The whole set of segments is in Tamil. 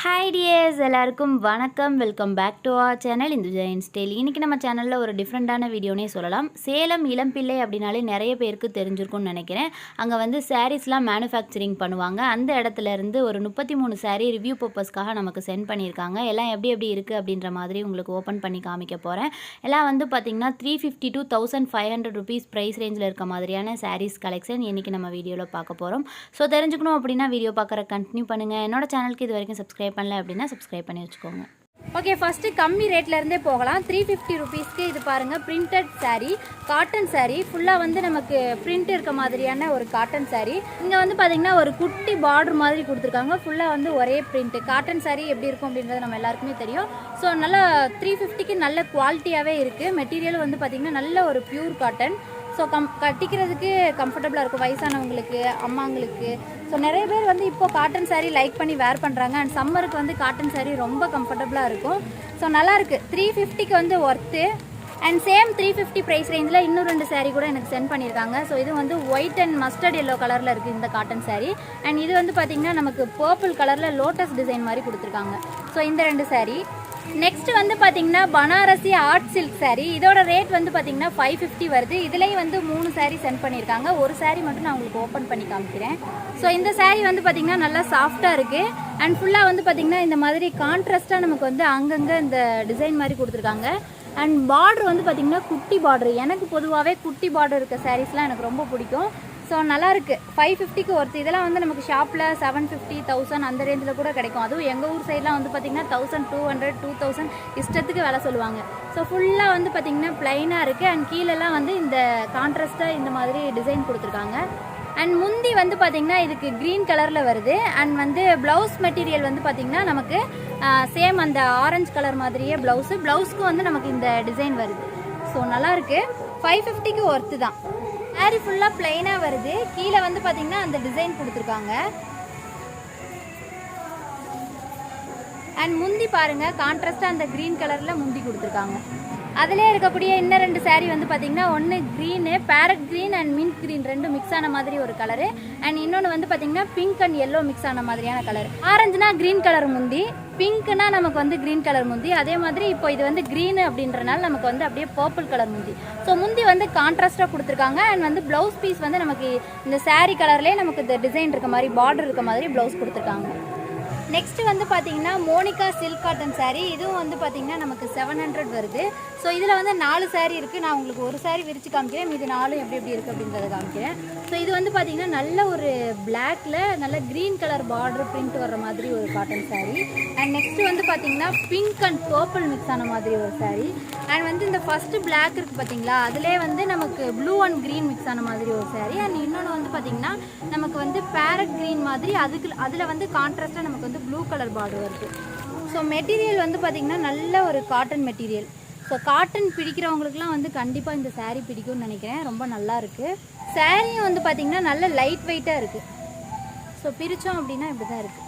ஹாய் டியர்ஸ், எல்லாருக்கும் வணக்கம். Welcome back to our channel இந்துஜாய் ஸ்டைல். இன்றைக்கி நம்ம சேனலில் ஒரு டிஃப்ரெண்ட்டான வீடியோனே சொல்லலாம். சேலம் இளம்பிள்ளை அப்படின்னாலே நிறைய பேருக்கு தெரிஞ்சிருக்கும்னு நினைக்கிறேன். அங்கே வந்து சாரீஸ்லாம் மேனுஃபேக்சரிங் பண்ணுவாங்க. அந்த இடத்துலேருந்து ஒரு 33 சாரீ ரிவ்யூ பர்பஸ்க்காக நமக்கு சென்ட் பண்ணியிருக்காங்க. எல்லாம் எப்படி இருக்குது அப்படின்ற மாதிரி உங்களுக்கு ஓப்பன் பண்ணி காமிக்க போகிறேன். எல்லாம் வந்து பார்த்திங்கன்னா 350 to 1500 rupees ப்ரைஸ் ரேஞ்சில் இருக்க மாதிரியான சாரீஸ் கலெக்ஷன் இன்றைக்கி நம்ம வீடியோவில் பார்க்க போகிறோம். ஸோ தெரிஞ்சுக்கணும் அப்படின்னா வீடியோ பார்க்குற கண்டினியூ பண்ணுங்கள். என்னோட சேனலுக்கு இது வரைக்கும் சப்ஸ்கிரைப் பண்ணல அப்படின்னா சப்ஸ்கிரைப் பண்ணி வச்சுக்கோங்க. ஓகே, ஃபஸ்ட்டு கம்மி ரேட்ல இருந்தே போகலாம். 350 rupeesக்கு இது பாருங்கள், பிரிண்டட் சாரீ, காட்டன் சாரீ, ஃபுல்லாக வந்து நமக்கு பிரிண்ட் இருக்க மாதிரியான ஒரு காட்டன் சாரீ. இங்கே வந்து பார்த்திங்கன்னா ஒரு குட்டி பார்டர் மாதிரி கொடுத்துருக்காங்க. ஃபுல்லாக வந்து ஒரே பிரிண்ட்டு. காட்டன் சாரீ எப்படி இருக்கும் அப்படின்றது நம்ம எல்லாருக்குமே தெரியும். ஸோ நல்லா 350க்கு நல்ல குவாலிட்டியாகவே இருக்குது. மெட்டீரியல் வந்து பார்த்திங்கன்னா நல்ல ஒரு பியூர் காட்டன். ஸோ கட்டிக்கிறதுக்கு கம்ஃபர்டபுளாக இருக்கும் வயசானவங்களுக்கு, அம்மாங்களுக்கு. ஸோ நிறைய பேர் வந்து இப்போது காட்டன் சாரீ லைக் பண்ணி வேர் பண்ணுறாங்க. அண்ட் சம்மருக்கு வந்து காட்டன் சாரீ ரொம்ப கம்ஃபர்டபுளாக இருக்கும். ஸோ நல்லாயிருக்கு. 350க்கு வந்து ஒர்த்து. அண்ட் சேம் 350 ப்ரைஸ் ரேஞ்சில் இன்னும் 2 சாரீ கூட எனக்கு சென்ட் பண்ணியிருக்காங்க. ஸோ இது வந்து ஒயிட் அண்ட் மஸ்டர்ட் எல்லோ கலரில் இருக்குது இந்த காட்டன் சாரீ. அண்ட் இது வந்து பார்த்திங்கன்னா நமக்கு பர்பிள் கலரில் லோட்டஸ் டிசைன் மாதிரி கொடுத்துருக்காங்க. ஸோ இந்த 2 சாரீ. நெக்ஸ்ட் வந்து பார்த்தீங்கன்னா பனாரசி ஆர்ட் சில்க் சாரீ. இதோட ரேட் வந்து பார்த்தீங்கன்னா 550 வருது. இதுலேயும் வந்து 3 சாரீ சென்ட் பண்ணியிருக்காங்க. ஒரு சாரீ மட்டும் நான் உங்களுக்கு ஓப்பன் பண்ணி காமிக்கிறேன். ஸோ இந்த சாரீ வந்து பார்த்தீங்கன்னா நல்லா சாஃப்டாக இருக்குது. அண்ட் ஃபுல்லாக வந்து பார்த்தீங்கன்னா இந்த மாதிரி கான்ட்ராஸ்ட்டாக நமக்கு வந்து அங்கங்கே இந்த டிசைன் மாதிரி கொடுத்துருக்காங்க. அண்ட் பார்டர் வந்து பார்த்திங்கன்னா குட்டி பார்டர். எனக்கு பொதுவாகவே குட்டி பார்டர் இருக்க சாரீஸ்லாம் எனக்கு ரொம்ப பிடிக்கும். ஸோ நல்லாயிருக்கு. 550க்கு ஒருத்தர். இதெல்லாம் வந்து நமக்கு ஷாப்பில் 750, 1000 அந்த ரேஞ்சில் கூட கிடைக்கும். அதுவும் எங்கள் ஊர் சைட்லாம் வந்து பார்த்திங்கன்னா 1200, 2000 இஷ்டத்துக்கு விலை சொல்லுவாங்க. ஸோ ஃபுல்லாக வந்து பார்த்திங்கன்னா ப்ளைனாக இருக்குது. அண்ட் கீழெல்லாம் வந்து இந்த கான்ட்ராஸ்ட்டாக இந்த மாதிரி டிசைன் கொடுத்துருக்காங்க. அண்ட் முந்தி வந்து பார்த்திங்கன்னா இதுக்கு க்ரீன் கலரில் வருது. அண்ட் வந்து ப்ளவுஸ் மெட்டீரியல் வந்து பார்த்திங்கன்னா நமக்கு சேம் அந்த ஆரஞ்சு கலர் மாதிரியே ப்ளவுஸ்க்கு வந்து நமக்கு இந்த டிசைன் வருது. ஸோ நல்லாயிருக்கு. 550க்கு ஒர்த்து தான். சாரீ ஃபுல்லாக பிளைனாக வருது. கீழே வந்து பார்த்திங்கன்னா அந்த டிசைன் கொடுத்துருக்காங்க. அண்ட் முந்தி பாருங்கள், கான்ட்ராஸ்ட்டாக அந்த க்ரீன் கலரில் முந்தி கொடுத்துருக்காங்க. அதிலே இருக்கக்கூடிய இன்னும் 2 சாரீ வந்து பார்த்திங்கன்னா ஒன்று green, parrot green and mint green 2 mix ஆன மாதிரி ஒரு கலரு. அண்ட் இன்னொன்று வந்து பார்த்திங்கன்னா பிங்க் அண்ட் எல்லோ மிக்ஸ் ஆன மாதிரியான கலர். ஆரஞ்சுனா க்ரீன் கலர் முந்தி, பிங்க்னா நமக்கு வந்து க்ரீன் கலர் முந்தி. அதே மாதிரி இப்போ இது வந்து க்ரீனு அப்படின்றனால நமக்கு வந்து அப்படியே பர்பிள் கலர் முந்தி. ஸோ முந்தி வந்து கான்ட்ராஸ்ட்டாக கொடுத்துருக்காங்க. அண்ட் வந்து ப்ளவுஸ் பீஸ் வந்து நமக்கு இந்த சாரீ கலர்லேயே நமக்கு இந்த டிசைன் இருக்க மாதிரி, பார்டர் இருக்க மாதிரி ப்ளவுஸ் கொடுத்துருக்காங்க. நெக்ஸ்ட்டு வந்து பார்த்திங்கன்னா மோனிகா சில்க் காட்டன் சாரீ. இதுவும் வந்து பார்த்திங்கன்னா நமக்கு 700 வருது. ஸோ இதில் வந்து 4 சாரீ இருக்குது. நான் உங்களுக்கு ஒரு சாரீ விரித்து காமிக்கிறேன். மீது 4 எப்படி இருக்குது அப்படின்றத காமிக்கிறேன். ஸோ இது வந்து பார்த்திங்கன்னா நல்ல ஒரு பிளாக்ல நல்ல க்ரீன் கலர் பார்டர் பிரிண்ட் வர்ற மாதிரி ஒரு காட்டன் சாரீ. அண்ட் நெக்ஸ்ட்டு வந்து பார்த்திங்கன்னா பிங்க் அண்ட் பர்பிள் மிக்ஸ் ஆன மாதிரி ஒரு சாரீ. அண்ட் வந்து இந்த ஃபஸ்ட்டு பிளாக் இருக்குது பார்த்திங்களா, அதிலே வந்து நமக்கு ப்ளூ அண்ட் க்ரீன் மிக்ஸ் ஆன மாதிரி ஒரு சாரீ. அண்ட் இன்னொன்று வந்து பார்த்திங்கன்னா நமக்கு வந்து பேரட் க்ரீன் மாதிரி, அதில் வந்து கான்ட்ராஸ்ட்டாக நமக்கு வந்து ப்ளூ கலர் பார்டர் வருது. ஸோ மெட்டீரியல் வந்து பார்த்திங்கன்னா நல்ல ஒரு காட்டன் மெட்டீரியல். ஸோ காட்டன் பிடிக்கிறவங்களுக்குலாம் வந்து கண்டிப்பாக இந்த சாரீ பிடிக்கும்னு நினைக்கிறேன். ரொம்ப நல்லா இருக்குது. சாரியும் வந்து பார்த்திங்கன்னா நல்ல லைட் வெயிட்டாக இருக்குது. ஸோ பிரித்தோம் அப்படின்னா இப்படி தான் இருக்குது.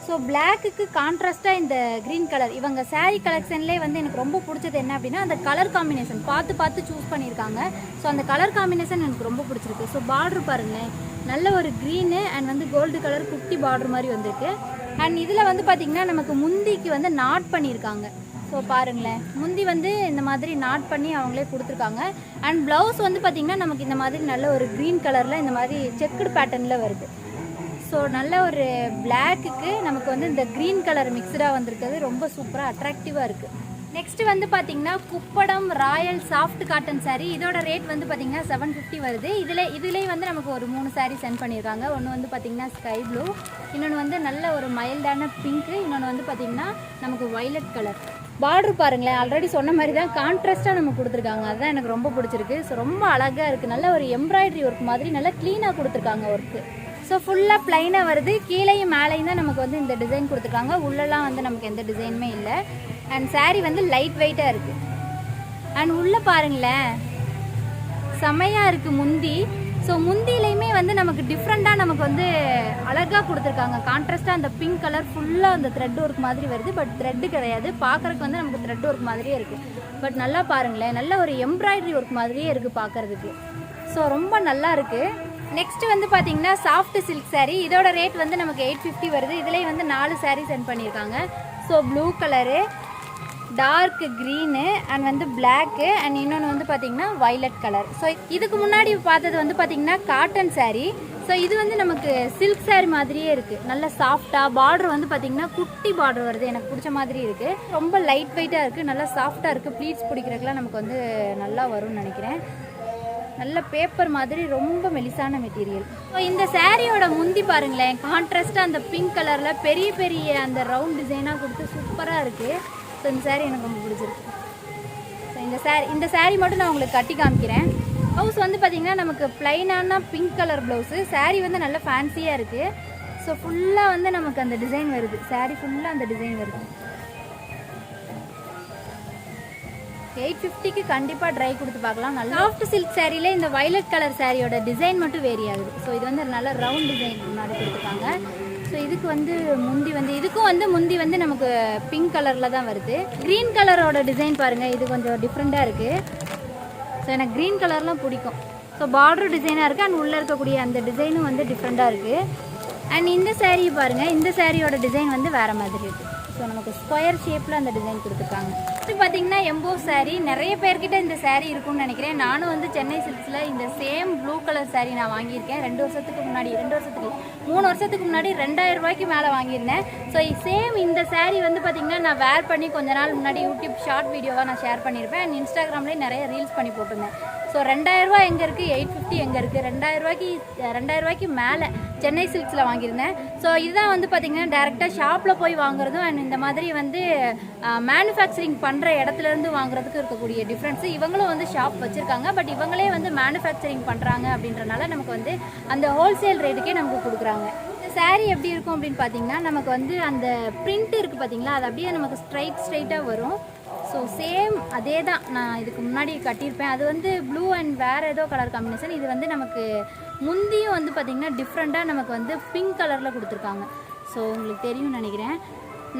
ஸோ பிளாக்குக்கு கான்ட்ராஸ்ட்டாக இந்த க்ரீன் கலர். இவங்க சாரீ கலெக்ஷன்லேயே வந்து எனக்கு ரொம்ப பிடிச்சது என்ன அப்படின்னா அந்த கலர் காம்பினேஷன் பார்த்து சூஸ் பண்ணியிருக்காங்க. ஸோ அந்த கலர் காம்பினேஷன் எனக்கு ரொம்ப பிடிச்சிருக்கு. ஸோ பார்டர் பாருங்களேன், நல்ல ஒரு க்ரீனு அண்ட் வந்து கோல்டு கலர் குட்டி பார்டர் மாதிரி வந்திருக்கு. அண்ட் இதில் வந்து பார்த்திங்கன்னா நமக்கு முந்திக்கு வந்து நாட் பண்ணியிருக்காங்க. ஸோ பாருங்களேன், முந்தி வந்து இந்த மாதிரி நாட் பண்ணி அவங்களே கொடுத்துருக்காங்க. அண்ட் ப்ளவுஸ் வந்து பார்த்திங்கன்னா நமக்கு இந்த மாதிரி நல்ல ஒரு க்ரீன் கலரில் இந்த மாதிரி செக்குடு பேட்டர்னில் வருது. ஸோ நல்ல ஒரு பிளாக்குக்கு நமக்கு வந்து இந்த க்ரீன் கலர் மிக்சடாக வந்திருக்கிறது ரொம்ப சூப்பராக அட்ராக்டிவாக இருக்குது. நெக்ஸ்ட்டு வந்து பார்த்திங்கன்னா Kuppadam Royal soft cotton sari. இதோட ரேட் வந்து பார்த்திங்கன்னா 750 வருது. இதுலேயே வந்து நமக்கு ஒரு 3 சாரீ சென்ட் பண்ணியிருக்காங்க. ஒன்று வந்து பார்த்திங்கன்னா ஸ்கை ப்ளூ, இன்னொன்று வந்து நல்ல ஒரு மைல்டான பிங்க்கு, இன்னொன்று வந்து பார்த்திங்கன்னா நமக்கு வைலட் கலர். பார்டர் பாருங்களேன், ஆல்ரெடி சொன்ன மாதிரி தான் கான்ட்ராஸ்ட்டாக நமக்கு கொடுத்துருக்காங்க. அதுதான் எனக்கு ரொம்ப பிடிச்சிருக்கு. ஸோ ரொம்ப அழகாக இருக்குது. நல்ல ஒரு எம்ப்ராய்டரி ஒர்க் மாதிரி நல்லா க்ளீனாக கொடுத்துருக்காங்க ஒர்க்கு. ஸோ ஃபுல்லாக ப்ளைனாக வருது. கீழேயும் மேலேயும் தான் நமக்கு வந்து இந்த டிசைன் கொடுத்துருக்காங்க. உள்ளெல்லாம் வந்து நமக்கு எந்த டிசைனுமே இல்லை. அண்ட் சாரீ வந்து லைட் வெயிட்டாக இருக்குது. அண்ட் உள்ளே பாருங்களேன், செம்மையாக இருக்குது முந்தி. ஸோ முந்திலையுமே வந்து நமக்கு டிஃப்ரெண்ட்டாக நமக்கு வந்து அழகாக கொடுத்துருக்காங்க. கான்ட்ராஸ்ட்டாக அந்த பிங்க் கலர் ஃபுல்லாக அந்த த்ரெட் ஒர்க் மாதிரி வருது. பட் த்ரெட்டு கிடையாது, பார்க்குறதுக்கு வந்து நமக்கு த்ரெட் ஒர்க் மாதிரியே இருக்குது. பட் நல்லா பாருங்களேன், நல்ல ஒரு எம்ப்ராய்டரி ஒர்க் மாதிரியே இருக்குது பார்க்குறதுக்கு. ஸோ ரொம்ப நல்லா இருக்குது. நெக்ஸ்ட் வந்து பார்த்தீங்கன்னா சாஃப்ட் சில்க் saree. இதோட ரேட் வந்து நமக்கு 850 வருது. இதுலேயே வந்து 4 saree சென்ட் பண்ணியிருக்காங்க. So blue colour, dark green and வந்து பிளாக்கு அண்ட் இன்னொன்று வந்து பார்த்திங்கன்னா வைலட் கலர். ஸோ இதுக்கு முன்னாடி பார்த்தது வந்து பார்த்திங்கன்னா காட்டன் saree. ஸோ இது வந்து நமக்கு சில்க் saree மாதிரியே இருக்குது. நல்ல சாஃப்டாக பார்டர் வந்து பார்த்திங்கன்னா குட்டி பார்டர் வருது. எனக்கு பிடிச்ச மாதிரி இருக்குது. ரொம்ப லைட் வெயிட்டாக இருக்குது, நல்லா சாஃப்டாக இருக்குது. ப்ளீட்ஸ் பிடிக்கிறதுக்குலாம் நமக்கு வந்து நல்லா வரும்னு நினைக்கிறேன். நல்ல பேப்பர் மாதிரி ரொம்ப மெலிசான மெட்டீரியல். ஸோ இந்த சாரியோட முந்தி பாருங்களேன், கான்ட்ராஸ்ட்டாக அந்த பிங்க் கலரில் பெரிய பெரிய அந்த ரவுண்ட் டிசைனாக கொடுத்து சூப்பராக இருக்குது. ஸோ இந்த சாரீ எனக்கு ரொம்ப பிடிச்சிருக்கு. ஸோ இந்த சாரீ மட்டும் நான் உங்களுக்கு கட்டி காமிக்கிறேன். ப்ளவுஸ் வந்து பார்த்திங்கன்னா நமக்கு ப்ளைனான பிங்க் கலர் ப்ளவுஸு. சாரீ வந்து நல்ல ஃபேன்சியாக இருக்குது. ஸோ ஃபுல்லாக வந்து நமக்கு அந்த டிசைன் வருது. சாரீ ஃபுல்லாக அந்த டிசைன் வருது. 850க்கு கண்டிப்பாக ட்ரை கொடுத்து பார்க்கலாம். நல்லா சாஃப்ட் சில்க் சாரியில் இந்த வைலட் கலர் சாரியோட டிசைன் மட்டும் வேரி ஆகுது. ஸோ இது வந்து நல்ல ரவுண்ட் டிசைன் முன்னாடி கொடுத்துருக்காங்க. ஸோ இதுக்கு வந்து முந்தி வந்து இதுக்கும் வந்து முந்தி வந்து நமக்கு பிங்க் கலரில் தான் வருது. க்ரீன் கலரோட டிசைன் பாருங்கள், இது கொஞ்சம் டிஃப்ரெண்ட்டாக இருக்குது. ஸோ எனக்கு க்ரீன் கலர்லாம் பிடிக்கும். ஸோ பார்டர் டிசைனாக இருக்குது அண்ட் உள்ளே இருக்கக்கூடிய அந்த டிசைனும் வந்து டிஃப்ரெண்ட்டாக இருக்குது. அண்ட் இந்த சாரீ பாருங்கள், இந்த சாரியோட டிசைன் வந்து வேறு மாதிரி இருக்குது. ஸோ நமக்கு ஸ்கொயர் ஷேப்பில் அந்த டிசைன் கொடுத்துருக்காங்க. இது பார்த்தீங்கன்னா எம்போஸ் saree. நிறைய பேர்கிட்ட இந்த saree இருக்கும்னு நினைக்கிறேன். நானும் வந்து சென்னை சில்க்ஸில் இந்த சேம் ப்ளூ கலர் saree நான் வாங்கியிருக்கேன் 3 வருஷத்துக்கு முன்னாடி 2000 ரூபாய்க்கு மேலே வாங்கியிருந்தேன். ஸோ சேம் இந்த saree வந்து பார்த்திங்கன்னா நான் வேர் பண்ணி கொஞ்ச நாள் முன்னாடி யூடியூப் ஷார்ட் வீடியோவாக நான் ஷேர் பண்ணியிருப்பேன். அண்ட் இன்ஸ்டாகிராம்லேயே நிறைய ரீல்ஸ் பண்ணி போட்டிருந்தேன். ஸோ 2000 ரூபா எங்கே இருக்குது, 850 எங்கே இருக்குது, 2000 ரூபாய்க்கு மேலே சென்னை சில்க்ஸில் வாங்கியிருந்தேன். ஸோ இதுதான் வந்து பார்த்திங்கன்னா டேரெக்டாக ஷாப்பில் போய் வாங்குறதும் அண்ட் இந்த மாதிரி வந்து மேனுஃபேக்சரிங் பண்ணுற இடத்துலேருந்து வாங்குறதுக்கு இருக்கக்கூடிய டிஃப்ரென்ஸு. இவங்களும் வந்து ஷாப் வச்சுருக்காங்க, பட் இவங்களே வந்து மேனுஃபேக்சரிங் பண்ணுறாங்க அப்படின்றனால நமக்கு வந்து அந்த ஹோல்சேல் ரேட்டுக்கே நமக்கு கொடுக்குறாங்க. இந்த saree எப்படி இருக்கும் அப்படின்னு பார்த்தீங்கன்னா நமக்கு வந்து அந்த பிரிண்ட் இருக்குது பார்த்தீங்களா, அது அப்படியே நமக்கு ஸ்ட்ரைட்டாக வரும். ஸோ சேம் அதே தான் நான் இதுக்கு முன்னாடி கட்டியிருப்பேன். அது வந்து ப்ளூ அண்ட் வேறு ஏதோ கலர் காம்பினேஷன். இது வந்து நமக்கு முந்தியும் வந்து பார்த்திங்கன்னா டிஃப்ரெண்ட்டாக நமக்கு வந்து பிங்க் கலரில் கொடுத்துருக்காங்க. ஸோ உங்களுக்கு தெரியும்னு நினைக்கிறேன்.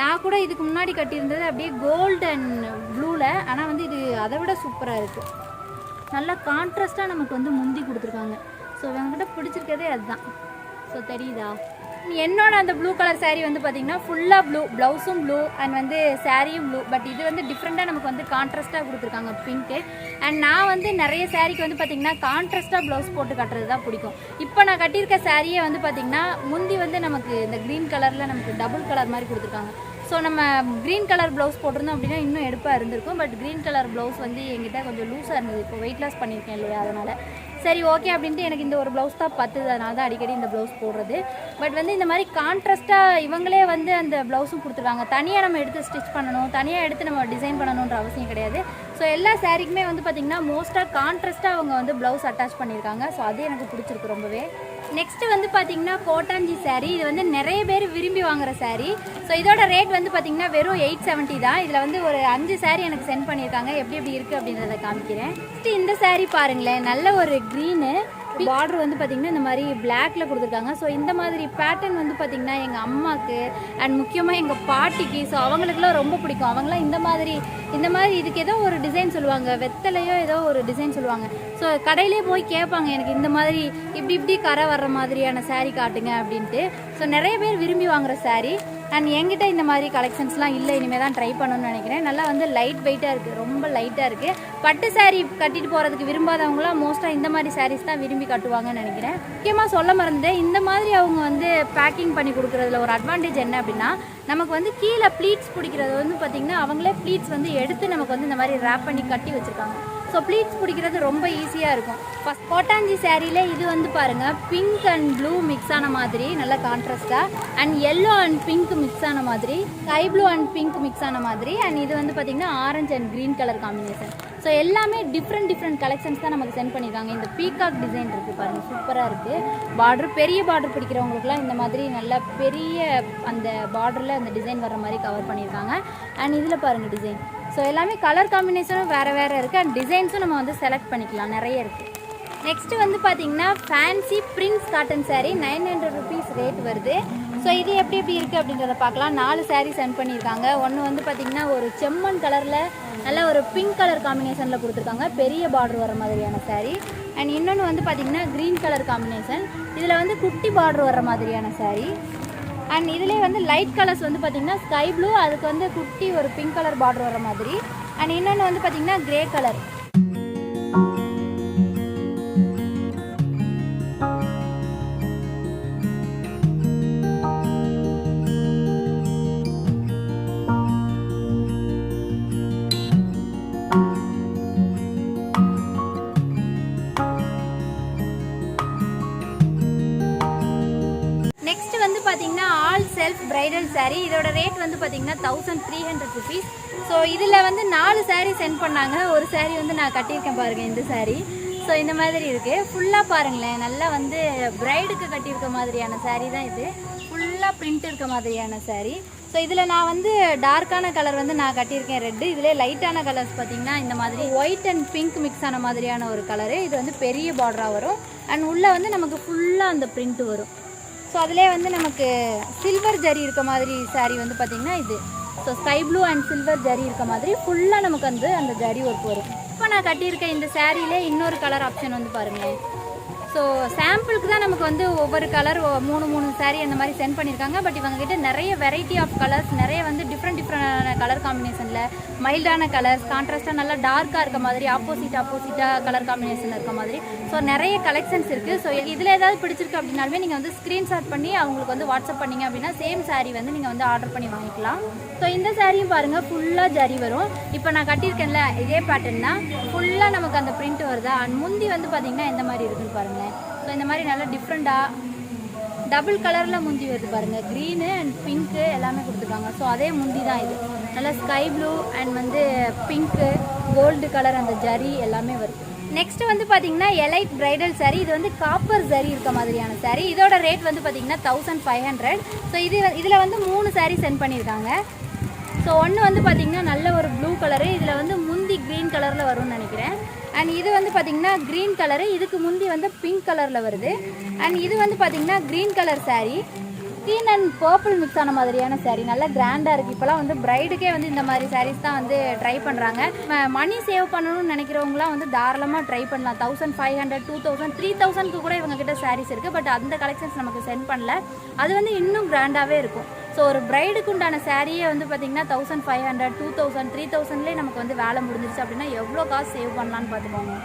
நான் கூட இதுக்கு முன்னாடி கட்டியிருந்தது அப்படியே கோல்டு அண்ட் ப்ளூவில். ஆனால் வந்து இது அதை விட சூப்பராக இருக்குது. நல்லா கான்ட்ராஸ்ட்டாக நமக்கு வந்து முந்தி கொடுத்துருக்காங்க. ஸோ இவங்ககிட்ட பிடிச்சிருக்கதே அதுதான். ஸோ தெரியுதா, என்னோட அந்த ப்ளூ கலர் saree வந்து பார்த்திங்கன்னா ஃபுல்லாக ப்ளூ, ப்ளவுஸும் ப்ளூ அண்ட் வந்து சாரியும் ப்ளூ. பட் இது வந்து டிஃப்ரெண்ட்டாக நமக்கு வந்து கான்ட்ராஸ்ட்டாக கொடுத்துருக்காங்க பிங்க்கு. அண்ட் நான் வந்து நிறைய சாரீக்கு வந்து பார்த்திங்கன்னா கான்ட்ராஸ்ட்டாக ப்ளவுஸ் போட்டு கட்டுறது தான் பிடிக்கும். இப்போ நான் கட்டியிருக்க சாரியே வந்து பார்த்திங்கன்னா முந்தி வந்து நமக்கு இந்த க்ரீன் கலரில் நமக்கு டபுள் கலர் மாதிரி கொடுத்துருக்காங்க. ஸோ நம்ம க்ரீன் கலர் ப்ளவுஸ் போட்டிருந்தோம் அப்படின்னா இன்னும் எடுப்பாக இருந்திருக்கும். பட் க்ரீன் கலர் ப்ளவுஸ் வந்து என்கிட்ட கொஞ்சம் லூஸாக இருந்தது. இப்போ வெயிட் லாஸ் பண்ணியிருக்கேன் இல்லையா, அதனால் சரி ஓகே அப்படின்ட்டு எனக்கு இந்த ஒரு ப்ளவுஸ் தான் பத்துது. அதனால தான் அடிக்கடி இந்த ப்ளவுஸ் போடுறது. பட் வந்து இந்த மாதிரி கான்ட்ராஸ்ட்டாக இவங்களே வந்து அந்த ப்ளவுஸும் கொடுத்துருக்காங்க. தனியாக நம்ம எடுத்து ஸ்டிச் பண்ணணும், தனியாக எடுத்து நம்ம டிசைன் பண்ணணுன்ற அவசியம் கிடையாது. ஸோ எல்லா சாரீக்குமே வந்து பார்த்திங்கன்னா மோஸ்ட்டாக கான்ட்ராஸ்ட்டாக அவங்க வந்து ப்ளவுஸ் அட்டாச் பண்ணியிருக்காங்க. ஸோ அது எனக்கு பிடிச்சிருக்கு ரொம்பவே. நெக்ஸ்ட்டு வந்து பார்த்திங்கன்னா கோட்டாஞ்சி saree. இது வந்து நிறைய பேர் விரும்பி வாங்குகிற saree. ஸோ இதோட ரேட் வந்து பார்த்திங்கன்னா வெறும் 870 தான். இதில் வந்து ஒரு 5 saree எனக்கு சென்ட் பண்ணியிருக்காங்க. எப்படி இருக்குது அப்படின்றத காமிக்கிறேன். நெக்ஸ்ட்டு இந்த saree பாருங்களேன், நல்ல ஒரு க்ரீனு பார்டர் வந்து பார்த்திங்கன்னா இந்த மாதிரி பிளாக்ல கொடுத்துருக்காங்க. ஸோ இந்த மாதிரி பேட்டர்ன் வந்து பார்த்திங்கன்னா எங்கள் அம்மாவுக்கு அண்ட் முக்கியமாக எங்கள் பாட்டிக்கு, ஸோ அவங்களுக்குலாம் ரொம்ப பிடிக்கும். அவங்களாம் இந்த மாதிரி இதுக்கு ஏதோ ஒரு டிசைன் சொல்லுவாங்க, வெத்தலையோ ஏதோ ஒரு டிசைன் சொல்லுவாங்க. ஸோ கடையிலே போய் கேட்பாங்க, எனக்கு இந்த மாதிரி இப்படி கரை வர்ற மாதிரியான saree காட்டுங்க அப்படின்ட்டு. ஸோ நிறைய பேர் விரும்பி வாங்குகிற saree. அண்ட் என்கிட்ட இந்த மாதிரி கலெக்ஷன்ஸ்லாம் இல்லை, இனிமேல் தான் ட்ரை பண்ணணும்னு நினைக்கிறேன். நல்லா வந்து லைட் வெயிட்டாக இருக்குது, ரொம்ப லைட்டாக இருக்குது. பட்டு saree கட்டிட்டு போகிறதுக்கு விரும்பாதவங்களாம் மோஸ்ட்டாக இந்த மாதிரி சாரீஸ் தான் விரும்பி கட்டுவாங்கன்னு நினைக்கிறேன். முக்கியமாக சொல்ல மறந்தேன், இந்த மாதிரி அவங்க வந்து பேக்கிங் பண்ணி கொடுக்குறதுல ஒரு அட்வான்டேஜ் என்ன அப்படின்னா, நமக்கு வந்து கீழே ப்ளீட்ஸ் பிடிக்கிறது வந்து பார்த்திங்கன்னா அவங்களே ப்ளீட்ஸ் வந்து எடுத்து நமக்கு வந்து இந்த மாதிரி ரேப் பண்ணி கட்டி வச்சுருக்காங்க. ஸோ ப்ளீட்ஸ் பிடிக்கிறது ரொம்ப ஈஸியாக இருக்கும். ஃபஸ்ட் கோட்டாஞ்சி சாரியில் இது வந்து பாருங்கள் பிங்க் அண்ட் ப்ளூ மிக்ஸ் ஆன மாதிரி நல்ல கான்ட்ராஸ்ட்டாக, and yellow and pink mix ஆன மாதிரி, sky blue and pink mix ஆன மாதிரி, அண்ட் இது வந்து பார்த்திங்கன்னா orange and green colour combination. So எல்லாமே டிஃப்ரெண்ட் கலெக்ஷன்ஸ் தான் நமக்கு சென்ட் பண்ணியிருக்காங்க. இந்த பீகாக் டிசைன் இருக்குது பாருங்கள், சூப்பராக இருக்குது. பார்டர் பெரிய பார்டர் பிடிக்கிறவங்களுக்குலாம் இந்த மாதிரி நல்ல பெரிய அந்த பார்டரில் அந்த டிசைன் வர்ற மாதிரி கவர் பண்ணியிருக்காங்க. அண்ட் இதில் பாருங்கள் டிசைன். ஸோ எல்லாமே கலர் காம்பினேஷனும் வேறு இருக்குது அண்ட் டிசைன்ஸும் நம்ம வந்து செலக்ட் பண்ணிக்கலாம், நிறைய இருக்குது. நெக்ஸ்ட்டு வந்து பார்த்திங்கன்னா fancy Prince cotton saree 900 rupees rate வருது. ஸோ ஸோ இது எப்படி எப்படி இருக்குது அப்படின்றத பார்க்கலாம். 4 சாரீ சென்ட் பண்ணியிருக்காங்க. ஒன்று வந்து பார்த்திங்கன்னா ஒரு செம்மண் கலரில் நல்ல ஒரு பிங்க் கலர் காம்பினேஷனில் கொடுத்துருக்காங்க, பெரிய பார்டர் வர மாதிரியான சாரீ. அண்ட் இன்னொன்று வந்து பார்த்திங்கன்னா க்ரீன் கலர் காம்பினேஷன், இதில் வந்து குட்டி பார்டர் வர மாதிரியான சாரீ. அண்ட் இதிலே வந்து லைட் கலர்ஸ் வந்து பார்த்திங்கன்னா ஸ்கை ப்ளூ, அதுக்கு வந்து குட்டி ஒரு பிங்க் கலர் பார்டர் வர மாதிரி. அண்ட் இன்னொன்று வந்து பார்த்திங்கன்னா க்ரே கலர். நெக்ஸ்ட் வந்து பார்த்தீங்கன்னா ஆல் செல்ஃப் பிரைடல் சாரீ. இதோட ரேட் வந்து பார்த்தீங்கன்னா 1300 ருபீஸ். ஸோ இதில் வந்து 4 சாரீ சென்ட் பண்ணாங்க. ஒரு சாரீ வந்து நான் கட்டியிருக்கேன் பாருங்கள், இந்த சாரீ. ஸோ இந்த மாதிரி இருக்குது. ஃபுல்லாக பாருங்களேன், நல்லா வந்து பிரைடுக்கு கட்டியிருக்க மாதிரியான சாரீ தான் இது. ஃபுல்லாக பிரிண்ட் இருக்க மாதிரியான சாரீ. ஸோ இதில் நான் வந்து டார்க்கான கலர் வந்து நான் கட்டியிருக்கேன் ரெட்டு. இதிலே லைட்டான கலர்ஸ் பார்த்தீங்கன்னா இந்த மாதிரி ஒயிட் அண்ட் பிங்க் மிக்ஸ் ஆன மாதிரியான ஒரு கலரு. இது வந்து பெரிய பார்டராக வரும். அண்ட் உள்ளே வந்து நமக்கு ஃபுல்லாக அந்த பிரிண்ட் வரும். ஸோ அதிலே வந்து நமக்கு சில்வர் ஜரி இருக்க மாதிரி சாரீ வந்து பார்த்திங்கன்னா இது. So sky blue and silver zari இருக்க மாதிரி ஃபுல்லாக நமக்கு வந்து அந்த ஜரி ஒர்க் வரும். இப்போ நான் கட்டியிருக்க இந்த சாரியிலே இன்னொரு கலர் ஆப்ஷன் வந்து பாருங்களேன். ஸோ சாம்பிளுக்கு தான் நமக்கு வந்து ஒவ்வொரு கலர் 3 சாரீ அந்த மாதிரி சென்ட் பண்ணியிருக்காங்க. பட் இவங்ககிட்ட நிறைய வெரைட்டி ஆஃப் கலர்ஸ், நிறைய வந்து டிஃப்ரெண்டான கலர் காம்பினேஷனில் மைல்டான கலர்ஸ், கான்ட்ராஸ்ட்டாக நல்லா டார்க்காக இருக்க மாதிரி, ஆப்போசிட்டாக கலர் காம்பினேஷனில் இருக்க மாதிரி. ஸோ நிறைய கலெக்ஷன்ஸ் இருக்குது. ஸோ இதில் ஏதாவது பிடிச்சிருக்கு அப்படின்னாலுமே நீங்கள் வந்து ஸ்க்ரீன்ஷாட் பண்ணி அவங்களுக்கு வந்து வாட்ஸ்அப் பண்ணிங்க அப்படின்னா சேம் சாரீ வந்து நீங்கள் வந்து ஆர்டர் பண்ணி வாங்கிக்கலாம். ஸோ இந்த சாரியும் பாருங்கள், ஃபுல்லாக ஜரி வரும். இப்போ நான் கட்டியிருக்கேன்ல இதே பேட்டர்ன் தான், ஃபுல்லாக நமக்கு அந்த பிரிண்ட் வருதா. அண்ட் முந்தி வந்து பார்த்திங்கன்னா எந்த மாதிரி இருக்குன்னு பாருங்கள். ஸோ இந்த மாதிரி நல்லா டிஃப்ரெண்ட்டாக டபுள் கலரில் முந்தி வருது பாருங்கள், க்ரீனு அண்ட் பிங்க்கு எல்லாமே கொடுத்துருக்காங்க. ஸோ அதே முந்தி தான் இது. நல்லா ஸ்கை ப்ளூ அண்ட் வந்து பிங்க்கு, கோல்டு கலர் அந்த ஜரி எல்லாமே வருது. நெக்ஸ்ட் வந்து பார்த்தீங்கன்னா எலைட் பிரைடல் சாரீ. இது வந்து காப்பர் ஜரி இருக்க மாதிரியான சாரீ. இதோட ரேட் வந்து பார்த்தீங்கன்னா 1500. ஸோ இதில் வந்து 3 சாரீ சென்ட் பண்ணியிருக்காங்க. ஸோ ஒன்று வந்து பார்த்திங்கன்னா நல்ல ஒரு ப்ளூ கலரு, இதில் வந்து முந்தி க்ரீன் கலரில் வரும்னு நினைக்கிறேன். அண்ட் இது வந்து பார்த்திங்கன்னா க்ரீன் கலரு, இதுக்கு முந்தி வந்து பிங்க் கலரில் வருது. அண்ட் இது வந்து பார்த்திங்கன்னா green colour sari, green and purple mix ஆன மாதிரியான சாரீ. நல்லா கிராண்டாக இருக்குது. இப்போலாம் வந்து பிரைடுக்கே வந்து இந்த மாதிரி சாரீஸ் தான் வந்து ட்ரை பண்ணுறாங்க. மணி சேவ் பண்ணணும்னு நினைக்கிறவங்களாம் வந்து தாராளமாக ட்ரை பண்ணலாம். 1500, 2000, 3000க்கு கூட இவங்ககிட்ட சாரீஸ் இருக்குது. பட் அந்த கலெக்ஷன்ஸ் நமக்கு சென்ட் பண்ணல. அது வந்து இன்னும் கிராண்டாகவே இருக்கும். ஸோ ஒரு பிரைடுக்கு உண்டான சாரியே வந்து பார்த்திங்கன்னா 1500, 2000, 3000லேயே நமக்கு வந்து வேலை முடிஞ்சிருச்சு அப்படின்னா எவ்வளோ காசு சேவ் பண்ணலான்னு பார்த்துக்கோங்க.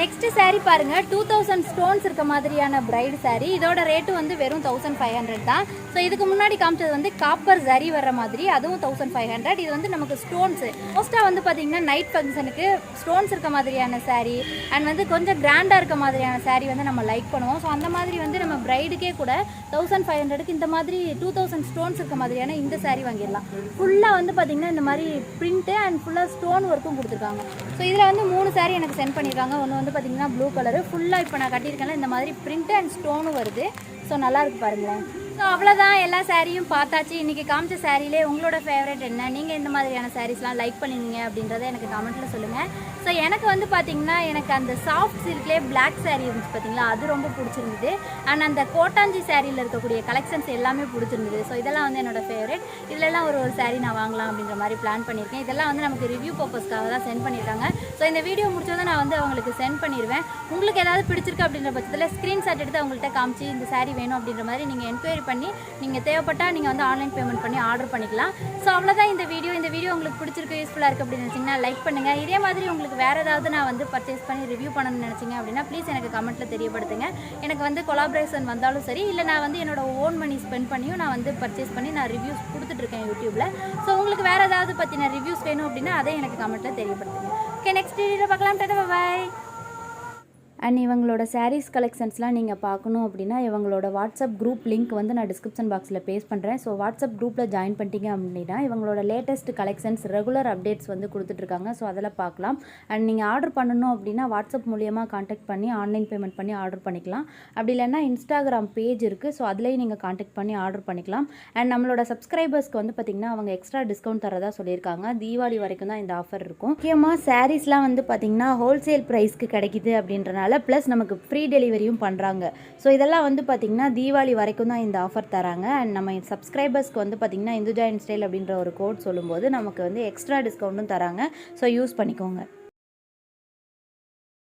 நெக்ஸ்ட் சாரீ பாருங்கள், 2000 ஸ்டோன்ஸ் இருக்க மாதிரியான பிரைடு சாரீ. இதோட ரேட்டு வந்து வெறும் 1500 தான். ஸோ இதுக்கு முன்னாடி காமிச்சது வந்து காப்பர் ஜரி வர்ற மாதிரி, அதுவும் 1500. இது வந்து நமக்கு ஸ்டோன்ஸு மோஸ்ட்டாக வந்து பார்த்திங்கன்னா நைட் ஃபங்க்ஷனுக்கு ஸ்டோன்ஸ் இருக்க மாதிரியான சாரீ அண்ட் வந்து கொஞ்சம் கிராண்டாக இருக்க மாதிரியான சாரீ வந்து நம்ம லைக் பண்ணுவோம். ஸோ அந்த மாதிரி வந்து நம்ம பிரைடுக்கே கூட 1500க்கு இந்த மாதிரி 2000 ஸ்டோன்ஸ் இருக்க மாதிரியான இந்த சாரீ வாங்கிடலாம். ஃபுல்லாக வந்து பார்த்திங்கன்னா இந்த மாதிரி பிரிண்ட்டு அண்ட் ஃபுல்லாக ஸ்டோன் ஒர்க்கும் கொடுத்துருக்காங்க. ஸோ இதில் வந்து 3 சாரீ எனக்கு சென்ட் பண்ணியிருக்காங்க. ஒன்று வந்து பார்த்திங்கன்னா ப்ளூ கலரு, ஃபுல்லாக இப்போ நான் கட்டியிருக்கேன்ல இந்த மாதிரி பிரிண்ட்டு அண்ட் ஸ்டோனும் வருது. ஸோ நல்லாயிருக்கு பாருங்களேன். ஸோ அவ்வளோதான், எல்லா சாரியும் பார்த்தாச்சு. இன்றைக்கி காமிச்ச சாரியிலே உங்களோட ஃபேவரட் என்ன, நீங்கள் எந்த மாதிரியான சாரீஸ்லாம் லைக் பண்ணிங்க அப்படின்றத எனக்கு கமெண்ட்டில் சொல்லுங்கள். ஸோ எனக்கு வந்து பார்த்திங்கன்னா எனக்கு அந்த சாஃப்ட் சில்க்லேயே பிளாக் சாரீ இருந்துச்சு பார்த்திங்களா, அது ரொம்ப பிடிச்சிருந்தது. அண்ட் அந்த கோட்டாஞ்சி சாரியில் இருக்கக்கூடிய கலெக்ஷன்ஸ் எல்லாமே பிடிச்சிருந்தது. ஸோ இதெல்லாம் வந்து என்னோடய ஃபேவரட். இதிலெல்லாம் ஒரு சாரீ நான் வாங்கலாம் அப்படின்ற மாதிரி பிளான் பண்ணியிருக்கேன். இதெல்லாம் வந்து நமக்கு ரிவ்யூ பர்பஸ்க்காக தான் சென்ட் பண்ணியிருக்காங்க. ஸோ இந்த வீடியோ முடிச்சதை நான் வந்து அவங்களுக்கு சென்ட் பண்ணிடுவேன். உங்களுக்கு ஏதாவது பிடிச்சிருக்கு அப்படின்ற பட்சத்தில் ஸ்க்ரீன்ஷாட் எடுத்து அவங்கள்ட்ட காமிச்சு இந்த சாரீ வேணும் அப்படின்ற மாதிரி நீங்கள் என்கொயரி பண்ணி நீங்கள் தேவைப்பட்டால் நீங்கள் வந்து ஆன்லைன் பேமெண்ட் பண்ணி ஆர்டர் பண்ணிக்கலாம். ஸோ அவ்வளோதான் இந்த வீடியோ உங்களுக்கு பிடிச்சிருக்கு, யூஸ்ஃபுல்லாக இருக்குது அப்படின்னு நினச்சிங்கன்னா லைக் பண்ணுங்கள். இதே மாதிரி உங்களுக்கு வேறு ஏதாவது நான் வந்து பர்ச்சேஸ் பண்ணி ரிவ்யூ பண்ணணும்னு நினச்சிங்க அப்படின்னா ப்ளீஸ் எனக்கு கமெண்ட்டில் தெரியப்படுத்துங்க. எனக்கு வந்து கொலாபரேஷன் வந்தாலும் சரி, இல்லை நான் வந்து என்னோட ஓன் மணி ஸ்பெண்ட் பண்ணியும் நான் வந்து பர்ச்சேஸ் பண்ணி நான் ரிவ்யூஸ் கொடுத்துட்ருக்கேன் யூடியூப்பில். ஸோ உங்களுக்கு வேறு ஏதாவது பற்றின ரிவ்யூஸ் வேணும் அப்படின்னா அதை எனக்கு கமெண்ட்டில் தெரியப்படுத்துங்க. ஓகே, நெக்ஸ்ட் வீடியோவில் பார்க்கலாம். டாடா, பாய். அண்ட் இவங்களோட சாரீஸ் கலெக்ஷன்ஸ்லாம் நீங்கள் பார்க்கணும் அப்படின்னா இவங்களோட வாட்ஸ்அப் குரூப் லிங்க் வந்து நான் டிஸ்கிரிப்ஷன் பாக்ஸில் பேஸ்ட் பண்ணுறேன். ஸோ வாட்ஸ்அப் குரூப்பில் ஜாயின் பண்ணிட்டீங்க அப்படின்னா இவங்களோட லேட்டஸ்ட் கலெக்ஷன்ஸ் ரெகுலர் அப்டேட்ஸ் வந்து கொடுத்துட்ருக்காங்க. ஸோ அதெல்லாம் பார்க்கலாம். அண்ட் நீங்கள் ஆர்டர் பண்ணணும் அப்படின்னா வாட்ஸ்அப் மூலியமாக காண்டாக்ட் பண்ணி ஆன்லைன் பேமெண்ட் பண்ணி ஆர்டர் பண்ணிக்கலாம். அப்படி இல்லைன்னா இன்ஸ்டாகிராம் பேஜ் இருக்குது. ஸோ அதுலேயும் நீங்கள் காண்டாக்ட் பண்ணி ஆர்டர் பண்ணிக்கலாம். அண்ட் நம்மளோட சப்ஸ்கிரைபர்ஸ்க்கு வந்து பார்த்திங்கன்னா அவங்க எக்ஸ்ட்ரா டிஸ்கவுண்ட் தரதா சொல்லியிருக்காங்க. தீபாவளி வரைக்கும் தான் இந்த ஆஃபர் இருக்கும். முக்கியமாக சாரீஸ்லாம் வந்து பார்த்திங்கன்னா ஹோல்சேல் ப்ரைஸ்க்கு கிடைக்கிது அப்படின்றனால அப்படின்றனால ப்ளஸ் நமக்கு ஃப்ரீ டெலிவரியும் பண்ணுறாங்க. ஸோ இதெல்லாம் வந்து பார்த்திங்கன்னா தீபாவளி வரைக்கும் தான் இந்த ஆஃபர் தராங்க. அண்ட் நம்ம சப்ஸ்கிரைபர்ஸ்க்கு வந்து பார்த்திங்கன்னா இந்துஜா இன் ஸ்டைல் அப்படின்ற ஒரு கோட் சொல்லும்போது நமக்கு வந்து எக்ஸ்ட்ரா டிஸ்கவுண்ட்டும் தராங்க. ஸோ யூஸ் பண்ணிக்கோங்க.